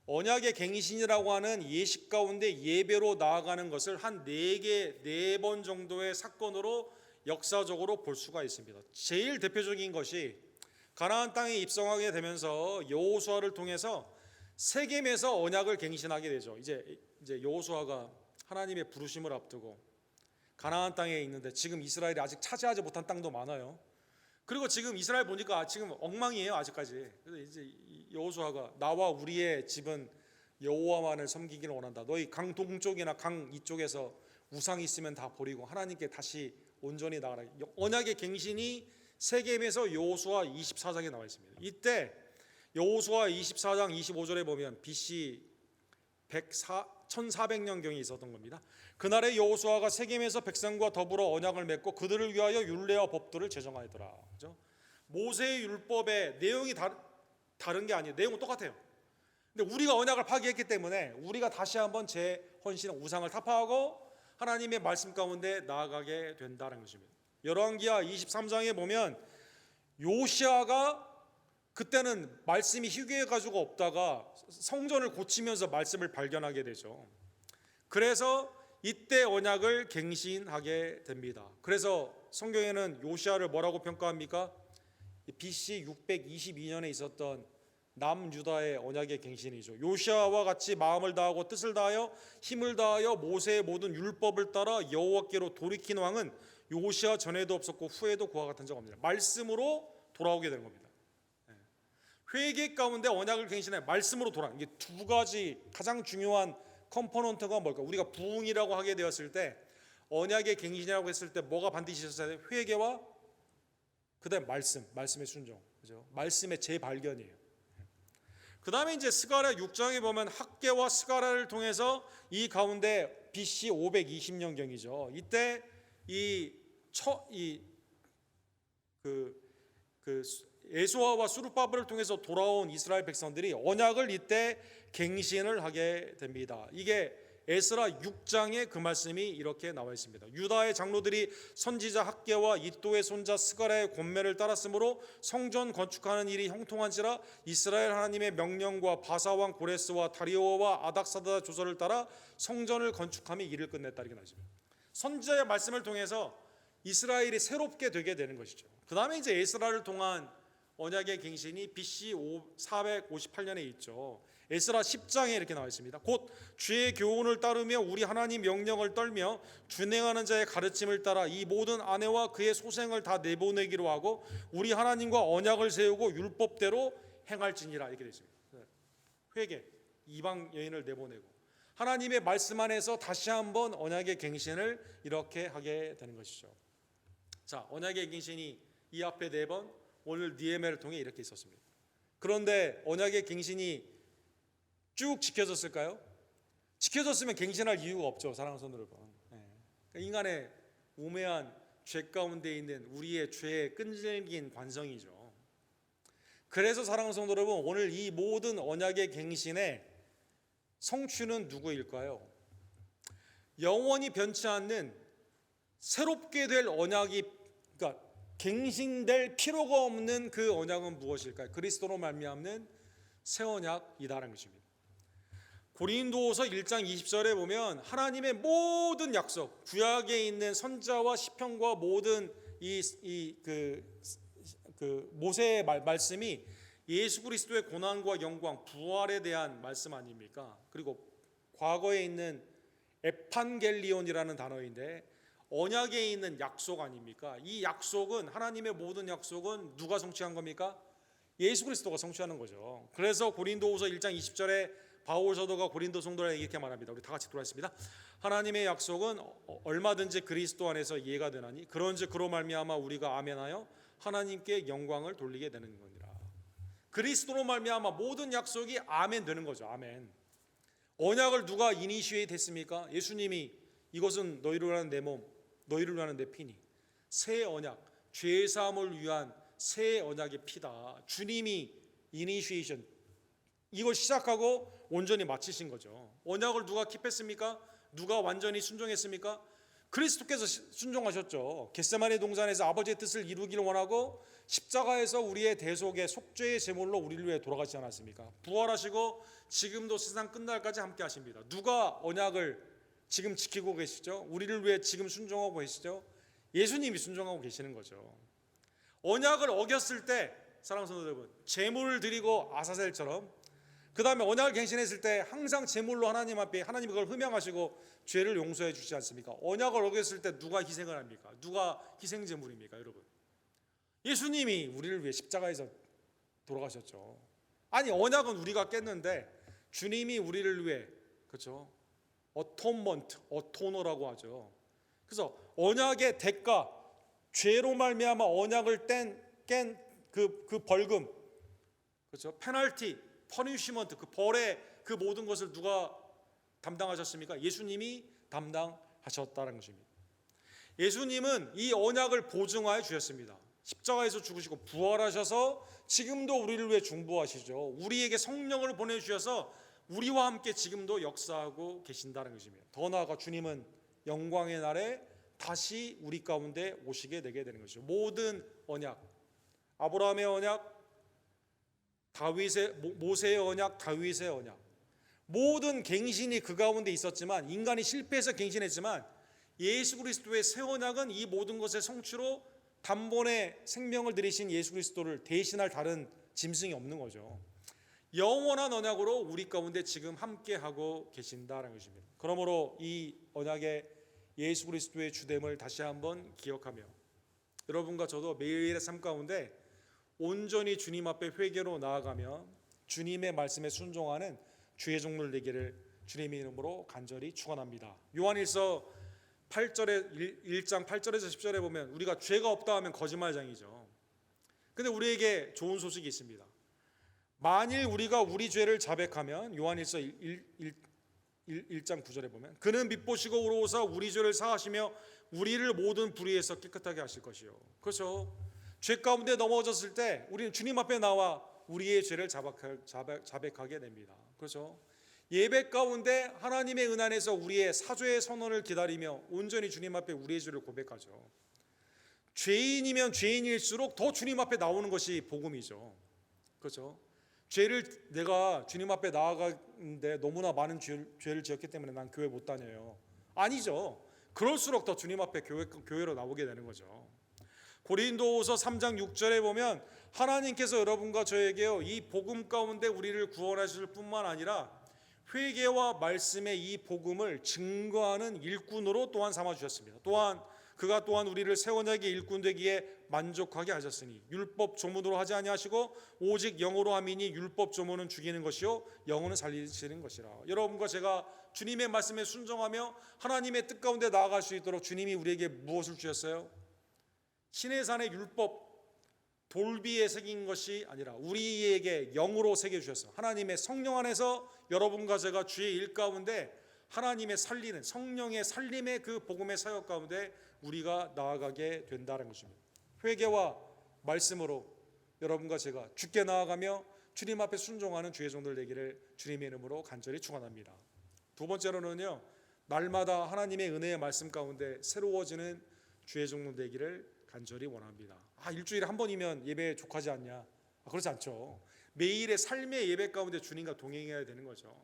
언약의 갱신이라고 하는 예식 가운데 예배로 나아가는 것을 한 4번 정도의 사건으로 역사적으로 볼 수가 있습니다. 제일 대표적인 것이 가나안 땅에 입성하게 되면서 여호수아를 통해서 세겜에서 언약을 갱신하게 되죠. 이제 여호수아가 하나님의 부르심을 앞두고 가나안 땅에 있는데 지금 이스라엘이 아직 차지하지 못한 땅도 많아요. 그리고 지금 이스라엘 보니까 지금 엉망이에요 아직까지. 그래서 이제 여호수아가 나와 우리의 집은 여호와만을 섬기기를 원한다. 너희 강 동쪽이나 강 이쪽에서 우상이 있으면 다 버리고 하나님께 다시 온전히 나가라. 언약의 갱신이 세겜에서 여호수아 24장에 나와 있습니다. 이때 여호수아 24장 25절에 보면 BC 1400년경이 있었던 겁니다. 그날에 여호수아가 세겜에서 백성과 더불어 언약을 맺고 그들을 위하여 율례와 법도를 제정하였더라. 그렇죠? 모세의 율법의 내용이 다른 게 아니에요. 내용은 똑같아요. 근데 우리가 언약을 파기했기 때문에 우리가 다시 한번 재헌신 우상을 타파하고 하나님의 말씀 가운데 나아가게 된다는 것입니다. 열왕기하 23장에 보면 요시아가 그때는 말씀이 희귀해가지고 없다가 성전을 고치면서 말씀을 발견하게 되죠. 그래서 이때 언약을 갱신하게 됩니다. 그래서 성경에는 요시아를 뭐라고 평가합니까? BC 622년에 있었던 남유다의 언약의 갱신이죠. 요시아와 같이 마음을 다하고 뜻을 다하여 힘을 다하여 모세의 모든 율법을 따라 여호와께로 돌이킨 왕은 요시아 전에도 없었고 후에도 그와 같은 적 없습니다. 말씀으로 돌아오게 되는 겁니다. 회개 가운데 언약을 갱신해 말씀으로 돌아오는 이게 두 가지 가장 중요한 컴포넌트가 뭘까? 우리가 부흥이라고 하게 되었을 때 언약의 갱신이라고 했을 때 뭐가 반드시 있어야 돼? 회개와 그다음 말씀의 순종, 그죠? 말씀의 재발견이에요. 그다음에 이제 스가랴 6장에 보면 학개와 스가랴를 통해서 이 가운데 BC 520년경이죠. 이때 에스와와 수르바벨을 통해서 돌아온 이스라엘 백성들이 언약을 이때 갱신을 하게 됩니다. 이게 에스라 6장에 그 말씀이 이렇게 나와 있습니다. 유다의 장로들이 선지자 학개와 이도의 손자 스가랴의 권면을 따랐으므로 성전 건축하는 일이 형통한지라 이스라엘 하나님의 명령과 바사왕 고레스와 다리오와 아닥사다 조서를 따라 성전을 건축함이 일을 끝냈다 이렇게 나옵니다. 선지자의 말씀을 통해서 이스라엘이 새롭게 되게 되는 것이죠. 그 다음에 이제 에스라를 통한 언약의 갱신이 BC 458년에 있죠. 에스라 10장에 이렇게 나와 있습니다. 곧 주의 교훈을 따르며 우리 하나님 명령을 떨며 준행하는 자의 가르침을 따라 이 모든 아내와 그의 소생을 다 내보내기로 하고 우리 하나님과 언약을 세우고 율법대로 행할지니라 이렇게 되어 있습니다. 회개, 이방 여인을 내보내고 하나님의 말씀 안에서 다시 한번 언약의 갱신을 이렇게 하게 되는 것이죠. 자, 언약의 갱신이 이 앞에 4번, 오늘 니에미아를 통해 이렇게 있었습니다. 그런데 언약의 갱신이 쭉 지켜졌을까요? 지켜졌으면 갱신할 이유가 없죠. 사랑하는 성도 여러분. 인간의 우매한 죄 가운데 있는 우리의 죄의 끈질긴 관성이죠. 그래서 사랑하는 성도 여러분, 오늘 이 모든 언약의 갱신의 성취는 누구일까요? 영원히 변치 않는 새롭게 될 언약이, 그러니까 갱신될 필요가 없는 그 언약은 무엇일까요? 그리스도로 말미암는 새 언약이다라는 것입니다. 고린도후서 1장 20절에 보면 하나님의 모든 약속, 구약에 있는 선지자와 시편과 모든 모세의 말씀이 예수 그리스도의 고난과 영광, 부활에 대한 말씀 아닙니까? 그리고 과거에 있는 에판겔리온이라는 단어인데 언약에 있는 약속 아닙니까? 이 약속은 하나님의 모든 약속은 누가 성취한 겁니까? 예수 그리스도가 성취하는 거죠. 그래서 고린도후서 1장 20절에 바울 사도가 고린도 성도들에게 이렇게 말합니다. 우리 다 같이 돌아있습니다. 하나님의 약속은 얼마든지 그리스도 안에서 이해가 되나니 그런즉 그로 말미암아 우리가 아멘하여 하나님께 영광을 돌리게 되는 거니라. 그리스도로 말미암아 모든 약속이 아멘 되는 거죠. 아멘. 언약을 누가 이니시에이트 했습니까? 예수님이 이것은 너희를 위한 내 몸, 너희를 위한 내 피니. 새 언약, 죄 사함을 위한 새 언약의 피다. 주님이 이니시에이션 이걸 시작하고 온전히 마치신 거죠. 언약을 누가 킵했습니까? 누가 완전히 순종했습니까? 그리스도께서 순종하셨죠. 겟세마네 동산에서 아버지의 뜻을 이루기를 원하고 십자가에서 우리의 대속의 속죄의 제물로 우리를 위해 돌아가지 않았습니까? 부활하시고 지금도 세상 끝날까지 함께 하십니다. 누가 언약을 지금 지키고 계시죠? 우리를 위해 지금 순종하고 계시죠? 예수님이 순종하고 계시는 거죠. 언약을 어겼을 때 사랑하는 성도 여러분, 제물을 드리고 아사셀처럼 그 다음에 언약을 갱신했을 때 항상 제물로 하나님 앞에 하나님이 그걸 흠양하시고 죄를 용서해 주지 않습니까? 언약을 어겼을 때 누가 희생을 합니까? 누가 희생제물입니까? 여러분, 예수님이 우리를 위해 십자가에서 돌아가셨죠. 아니 언약은 우리가 깼는데 주님이 우리를 위해, 그렇죠? 어톤먼트, 어토너라고 하죠. 그래서 언약의 대가, 죄로 말미암아 언약을 깬 그 벌금, 그렇죠? 페널티, 퍼니시먼트, 그 벌의 그 모든 것을 누가 담당하셨습니까? 예수님이 담당하셨다는 것입니다. 예수님은 이 언약을 보증하여 주셨습니다. 십자가에서 죽으시고 부활하셔서 지금도 우리를 위해 중보하시죠. 우리에게 성령을 보내주셔서 우리와 함께 지금도 역사하고 계신다는 것입니다. 더 나아가 주님은 영광의 날에 다시 우리 가운데 오시게 되게 되는 것이죠. 모든 언약, 아브라함의 언약, 모세의 언약, 다윗의 언약, 모든 갱신이 그 가운데 있었지만 인간이 실패해서 갱신했지만 예수 그리스도의 새 언약은 이 모든 것의 성취로 단번에 생명을 들이신 예수 그리스도를 대신할 다른 짐승이 없는 거죠. 영원한 언약으로 우리 가운데 지금 함께하고 계신다는 것입니다. 그러므로 이 언약의 예수 그리스도의 주됨을 다시 한번 기억하며 여러분과 저도 매일의 삶 가운데 온전히 주님 앞에 회개로 나아가며 주님의 말씀에 순종하는 주의 종들 되기를 주님의 이름으로 간절히 축원합니다. 요한일서 1장 8절에서 10절에 보면 우리가 죄가 없다 하면 거짓말장이죠. 근데 우리에게 좋은 소식이 있습니다. 만일 우리가 우리 죄를 자백하면 요한일서 1장 9절에 보면 그는 밉보시고 우러오사 우리 죄를 사하시며 우리를 모든 불의에서 깨끗하게 하실 것이요. 그렇죠. 죄 가운데 넘어졌을 때 우리는 주님 앞에 나와 우리의 죄를 자백하게 됩니다. 그렇죠. 예배 가운데 하나님의 은 안에서 우리의 사죄의 선언을 기다리며 온전히 주님 앞에 우리의 죄를 고백하죠. 죄인이면 죄인일수록 더 주님 앞에 나오는 것이 복음이죠. 그렇죠. 내가 주님 앞에 나아가는데 너무나 많은 죄를 지었기 때문에 난 교회 못 다녀요. 아니죠. 그럴수록 더 주님 앞에 교회로 나오게 되는 거죠. 고린도후서 3장 6절에 보면 하나님께서 여러분과 저에게요 이 복음 가운데 우리를 구원하실 뿐만 아니라 회개와 말씀의 이 복음을 증거하는 일꾼으로 또한 삼아 주셨습니다. 또한 그가 또한 우리를 새 언약의 일꾼 되기에 만족하게 하셨으니 율법 조문으로 하지 아니하시고 오직 영으로 함이니 율법 조문은 죽이는 것이요 영으로는 살리시는 것이라. 여러분과 제가 주님의 말씀에 순종하며 하나님의 뜻 가운데 나아갈 수 있도록 주님이 우리에게 무엇을 주셨어요? 시내산의 율법 돌비에 새긴 것이 아니라 우리에게 영으로 새겨주셨어요. 하나님의 성령 안에서 여러분과 제가 주의 일 가운데 하나님의 살리는 성령의 살림의 그 복음의 사역 가운데 우리가 나아가게 된다는 것입니다. 회개와 말씀으로 여러분과 제가 주께 나아가며 주님 앞에 순종하는 주의 종들 되기를 주님의 이름으로 간절히 축원합니다. 두 번째로는요, 날마다 하나님의 은혜의 말씀 가운데 새로워지는 주의 종들 되기를 간절히 원합니다. 일주일에 한 번이면 예배에 족하지 않냐? 그렇지 않죠. 매일의 삶의 예배 가운데 주님과 동행해야 되는 거죠.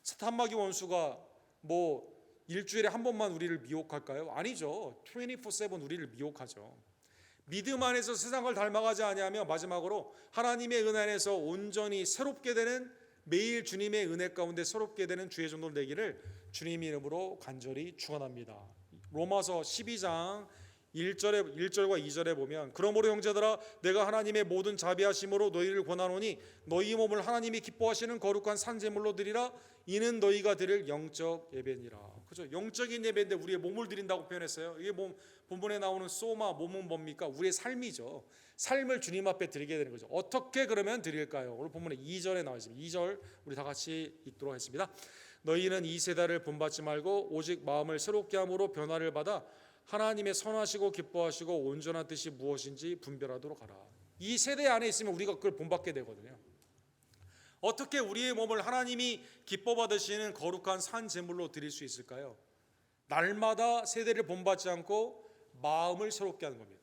사탄마귀 원수가 일주일에 한 번만 우리를 미혹할까요? 아니죠. 24/7 우리를 미혹하죠. 믿음 안에서 세상을 닮아가지 아니하며 마지막으로 하나님의 은혜 안에서 온전히 새롭게 되는 매일 주님의 은혜 가운데 새롭게 되는 주의 종들 되기를 주님의 이름으로 간절히 축원합니다. 로마서 12장 1절과 2절에 보면 그러므로 형제들아 내가 하나님의 모든 자비하심으로 너희를 권하노니 너희 몸을 하나님이 기뻐하시는 거룩한 산제물로 드리라 이는 너희가 드릴 영적 예배니라. 그죠? 영적인 예배인데 우리의 몸을 드린다고 표현했어요. 이게 본문에 나오는 소마, 몸은 뭡니까? 우리의 삶이죠. 삶을 주님 앞에 드리게 되는 거죠. 어떻게 그러면 드릴까요? 오늘 본문에 2절에 나와 있습니다. 2절 우리 다 같이 읽도록 하겠습니다. 너희는 이 세대를 본받지 말고 오직 마음을 새롭게 함으로 변화를 받아 하나님의 선하시고 기뻐하시고 온전한 뜻이 무엇인지 분별하도록 하라. 이 세대 안에 있으면 우리가 그걸 본받게 되거든요. 어떻게 우리의 몸을 하나님이 기뻐 받으시는 거룩한 산 제물로 드릴 수 있을까요? 날마다 세대를 본받지 않고 마음을 새롭게 하는 겁니다.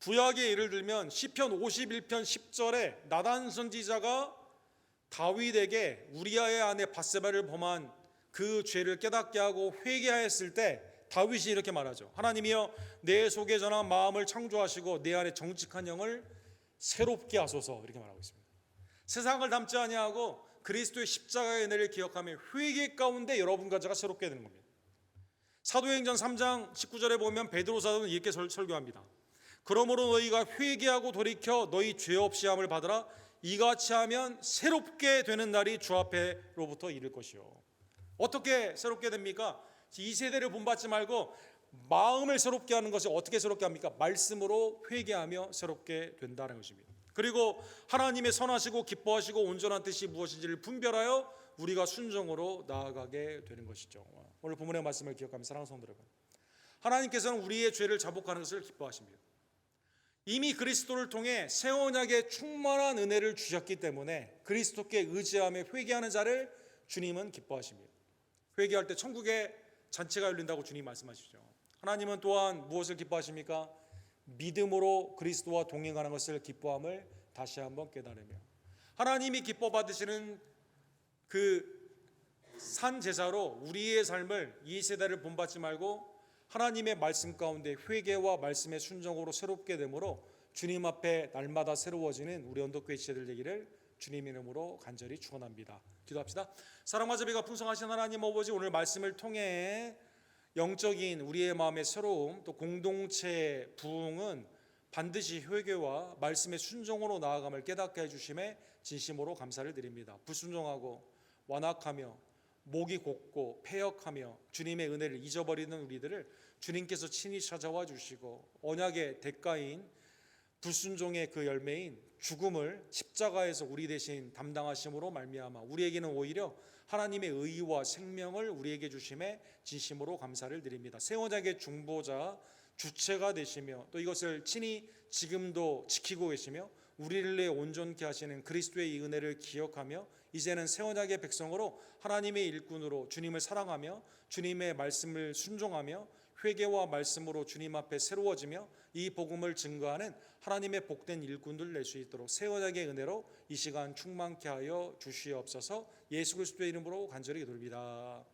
구약의 예를 들면 시편 51편 10절에 나단 선지자가 다윗에게 우리아의 아내 밧세바를 범한 그 죄를 깨닫게 하고 회개하였을 때 다윗이 이렇게 말하죠. 하나님이여 내 속에 전한 마음을 창조하시고 내 안에 정직한 영을 새롭게 하소서, 이렇게 말하고 있습니다. 세상을 닮지 아니하고 그리스도의 십자가의 은혜를 기억하며 회개 가운데 여러분과 제가 새롭게 되는 겁니다. 사도행전 3장 19절에 보면 베드로 사도는 이렇게 설교합니다. 그러므로 너희가 회개하고 돌이켜 너희 죄 없이 함을 받으라. 이같이 하면 새롭게 되는 날이 주 앞에로부터 이를 것이요. 어떻게 새롭게 됩니까? 이 세대를 본받지 말고 마음을 새롭게 하는 것이 어떻게 새롭게 합니까? 말씀으로 회개하며 새롭게 된다는 것입니다. 그리고 하나님의 선하시고 기뻐하시고 온전한 뜻이 무엇인지를 분별하여 우리가 순종으로 나아가게 되는 것이죠. 오늘 본문의 말씀을 기억하며 사랑하는 성도 여러분, 하나님께서는 우리의 죄를 자복하는 것을 기뻐하십니다. 이미 그리스도를 통해 새 언약의 충만한 은혜를 주셨기 때문에 그리스도께 의지하며 회개하는 자를 주님은 기뻐하십니다. 회개할 때 천국에 잔치가 열린다고 주님 말씀하시죠. 하나님은 또한 무엇을 기뻐하십니까? 믿음으로 그리스도와 동행하는 것을 기뻐함을 다시 한번 깨달으며, 하나님이 기뻐 받으시는 그 산 제사로 우리의 삶을, 이 세대를 본받지 말고 하나님의 말씀 가운데 회개와 말씀의 순종으로 새롭게 되므로 주님 앞에 날마다 새로워지는 우리 언덕교회 지체들 되기를 주님 이름으로 간절히 축원합니다. 기도합시다. 사랑과 자비가 풍성하신 하나님 아버지, 오늘 말씀을 통해 영적인 우리의 마음의 새로움, 또 공동체의 부흥은 반드시 회개와 말씀의 순종으로 나아감을 깨닫게 해주심에 진심으로 감사를 드립니다. 불순종하고 완악하며 목이 곧고 패역하며 주님의 은혜를 잊어버리는 우리들을 주님께서 친히 찾아와 주시고 언약의 대가인 불순종의 그 열매인 죽음을 십자가에서 우리 대신 담당하심으로 말미암아 우리에게는 오히려 하나님의 의와 생명을 우리에게 주심에 진심으로 감사를 드립니다. 새 언약의 중보자 주체가 되시며 또 이것을 친히 지금도 지키고 계시며 우리를 온전케 하시는 그리스도의 이 은혜를 기억하며 이제는 새 언약의 백성으로 하나님의 일꾼으로 주님을 사랑하며 주님의 말씀을 순종하며 회개와 말씀으로 주님 앞에 새로워지며 이 복음을 증거하는 하나님의 복된 일꾼들 낼 수 있도록 새 언약의 은혜로 이 시간 충만케 하여 주시옵소서. 예수 그리스도의 이름으로 간절히 기도드립니다.